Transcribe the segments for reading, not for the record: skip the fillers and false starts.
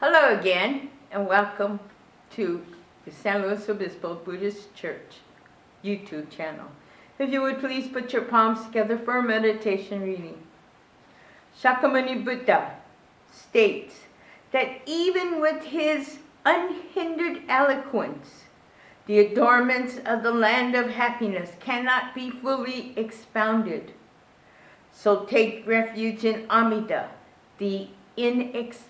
Hello again, and welcome to the San Luis Obispo Buddhist Church YouTube channel. If you would please put your palms together for a meditation reading. Shakyamuni Buddha states that even with his unhindered eloquence, the adornments of the land of happiness cannot be fully expounded. So take refuge in Amida, the inexpressible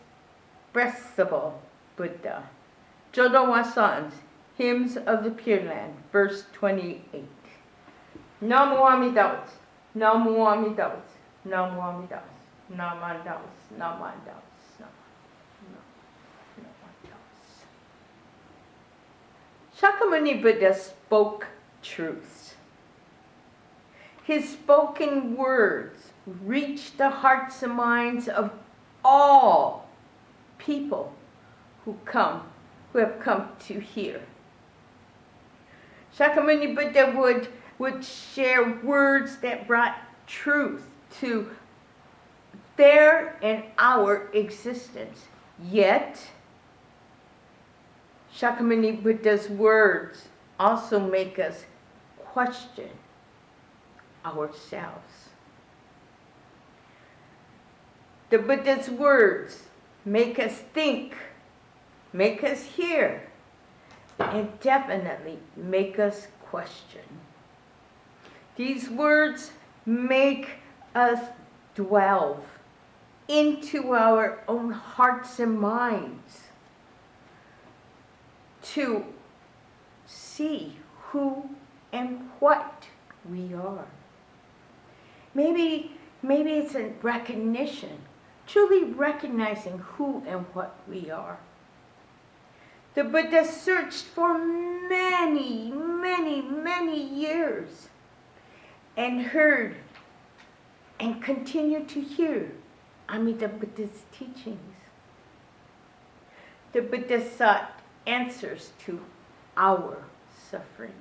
Buddha. Jodo Wasan's Hymns of the Pure Land, verse 28. Namo Amida Butsu, Namo Amida Butsu, Namo Amida Butsu, Namo Amida Butsu, Namo Amida Butsu, Namo Amida Butsu. Shakyamuni Buddha spoke truths. His spoken words reached the hearts and minds of all people who have come to hear. Shakyamuni Buddha would share words that brought truth to their and our existence. Yet, Shakyamuni Buddha's words also make us question ourselves. The Buddha's words make us think, make us hear, and definitely make us question. These words make us delve into our own hearts and minds to see who and what we are. Maybe it's a recognition, truly recognizing who and what we are. The Buddha searched for many, many, many years and heard and continued to hear Amida Buddha's teachings. The Buddha sought answers to our sufferings.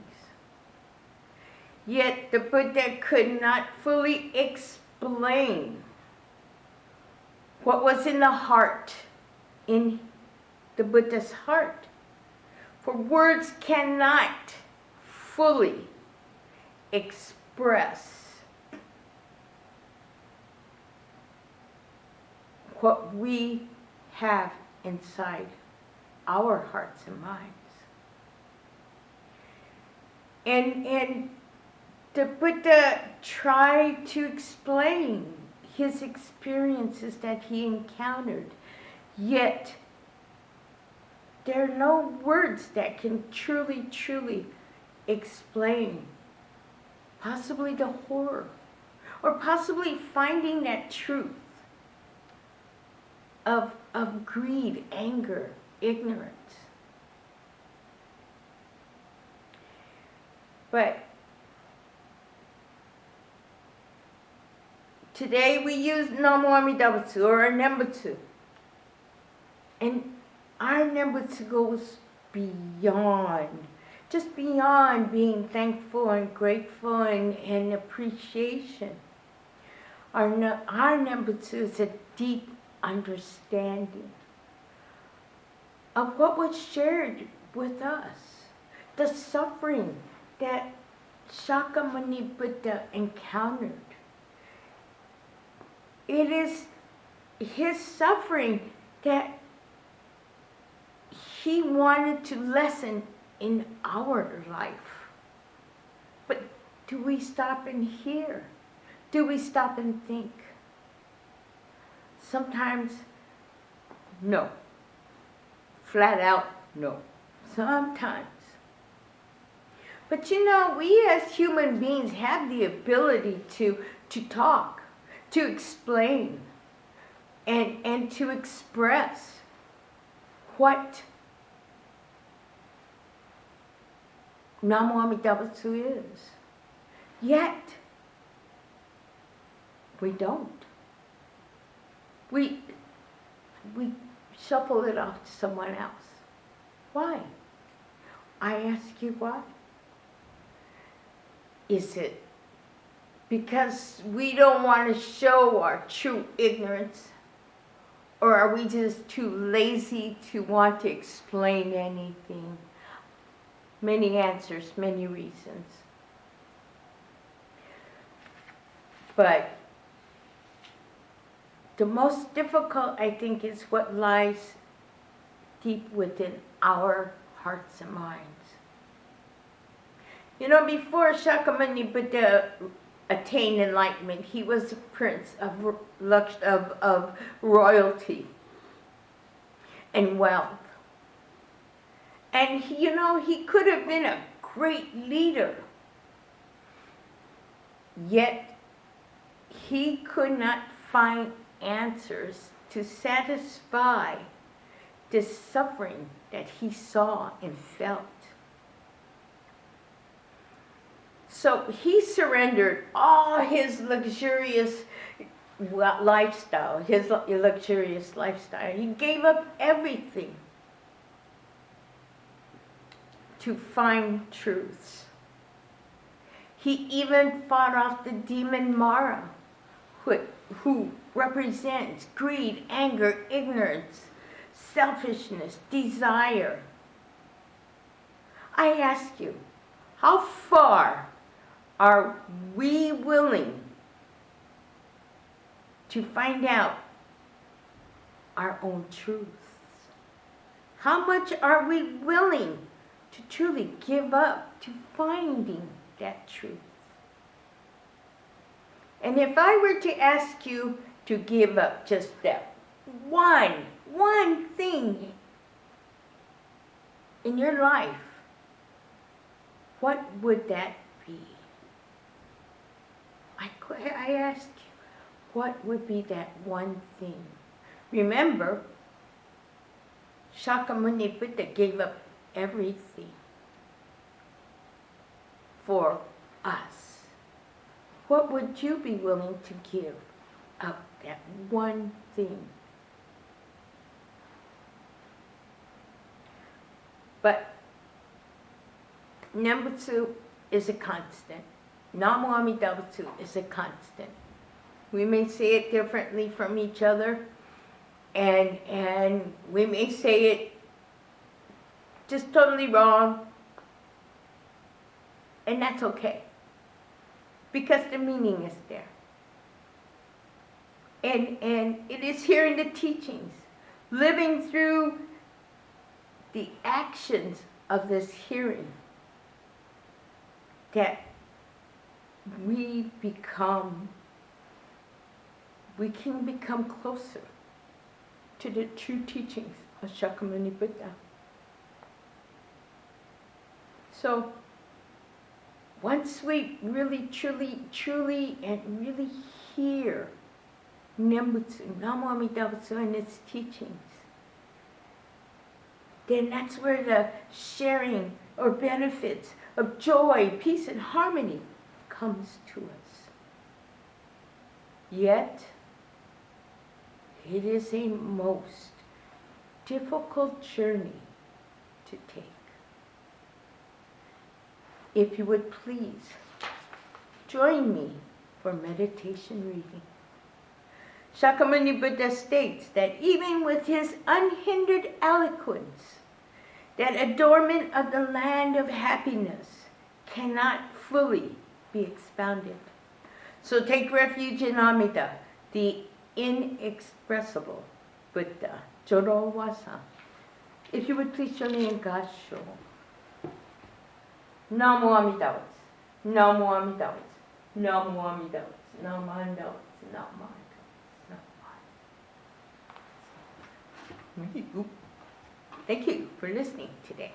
Yet the Buddha could not fully explain what was in the heart, in the Buddha's heart. For words cannot fully express what we have inside our hearts and minds. And the Buddha tried to explain his experiences that he encountered, yet there are no words that can truly explain possibly the horror, or possibly finding that truth of greed, anger, ignorance. But today we use Namo Amida Butsu or Nembutsu. And our Nembutsu goes beyond, just beyond being thankful and grateful and appreciation. Our Nembutsu is a deep understanding of what was shared with us, the suffering that Shakyamuni Buddha encountered. It is his suffering that he wanted to lessen in our life. But do we stop and hear? Do we stop and think? Sometimes, no. Flat out, no. Sometimes. But you know, we as human beings have the ability to talk, to explain, and to express what Namo Amida Butsu is. Yet, we don't. We shuffle it off to someone else. Why? I ask you why. Is it because we don't want to show our true ignorance? Or are we just too lazy to want to explain anything? Many answers, many reasons. But the most difficult, I think, is what lies deep within our hearts and minds. You know, before Shakyamuni Buddha attained enlightenment, he was a prince of royalty and wealth. And he could have been a great leader. Yet he could not find answers to satisfy the suffering that he saw and felt. So he surrendered all his luxurious lifestyle, He gave up everything to find truths. He even fought off the demon Mara, who represents greed, anger, ignorance, selfishness, desire. I ask you, how far are we willing to find out our own truths? How much are we willing to truly give up to finding that truth? And if I were to ask you to give up just that one thing in your life, what would that be? I ask you, what would be that one thing? Remember, Shakyamuni Buddha gave up everything for us. What would you be willing to give up, that one thing? But Nembutsu is a constant. Namu Amida Buddha is a constant. We may say it differently from each other, and we may say it just totally wrong, and that's okay, because the meaning is there. And it is here in the teachings, living through the actions of this hearing, that we can become closer to the true teachings of Shakyamuni Buddha. So once we really, truly, and really hear Nembutsu, Namu Amida Buddha, and its teachings, then that's where the sharing or benefits of joy, peace, and harmony comes to us. Yet, it is a most difficult journey to take. If you would please join me for meditation reading. Shakyamuni Buddha states that even with his unhindered eloquence, that adornment of the land of happiness cannot fully be expounded. So take refuge in Amida, the inexpressible Buddha, Joro Wasa. If you would please join me in Gasho. Namu Amida Butsu, Namu Amida Butsu, Namu Amida Butsu, Namu Amida Butsu, Namu Amida Butsu. Thank you for listening today.